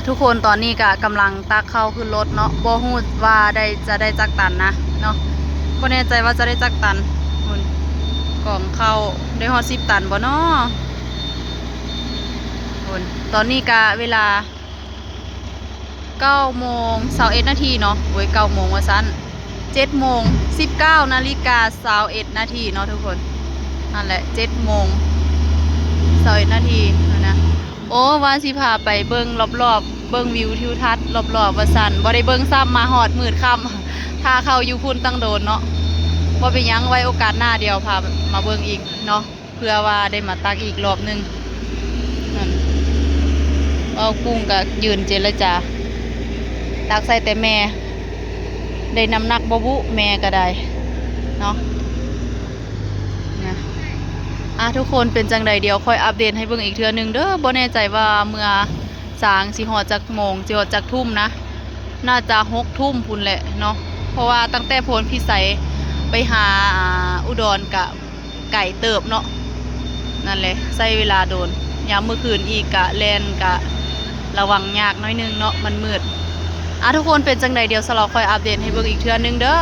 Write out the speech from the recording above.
ทุกคนตอนนี้ก็กำลังตักเข้าขึ้นรถเนาะบ่ฮู้ว่าจะได้จักตันนะเนาะบ่แน่ใจว่าจะได้จักตันคุณกล่องเข้าได้ฮอด10 ตันบ่เนาะคุณตอนนี้ก็เวลา9:21 นาทีเนาะโอ้ย9 โมงว่าซั่น7:19 นาฬิกา 21 นาทีเนาะทุกคนนั่นแหละ7:21 นาทีนะโอ้วาสิพาไปเบิ่งรอบๆเบิ่งวิวทิวทัศน์รอบๆว่าซั่นบ่ได้เบิ่งซ้ำมาฮอดมืดค่ำถ้าเข้าอยู่พุ่นตั้งโดนเนาะบ่เป็นหยังไว้โอกาสหน้าเดียวพามาเบิ่งอีกเนาะเพื่อว่าได้มาตักอีกรอบนึงนั่นเอากุ้งก็ยืนเจรจาตักใส่แต่แม่ได้น้ำหนักบ่บุแม่ก็ได้เนาะนะทุกคนเป็นจังใดเดียวค่อยอัปเดตให้เบิ่งอีกเทื่อนึงเด้อบ่แน่ใจว่าเมื่อสางสิฮอดจักโมงสิฮอดจักทุ่มนะน่าจะ6 ทุ่มพุ่นแหละเนาะเพราะว่าตั้งแต่โพนพิสัยไปหาอุดรกะไก่เติบเนาะนั่นแหละใช้เวลาโดนยามมื้อคืนอีกกะแล่นกะระวังยากน้อยนึงเนาะมันมืดทุกคนเป็นจังใดเดียวสลอคอยอัปเดตให้เบิ่งอีกเทื่อนึงเด้อ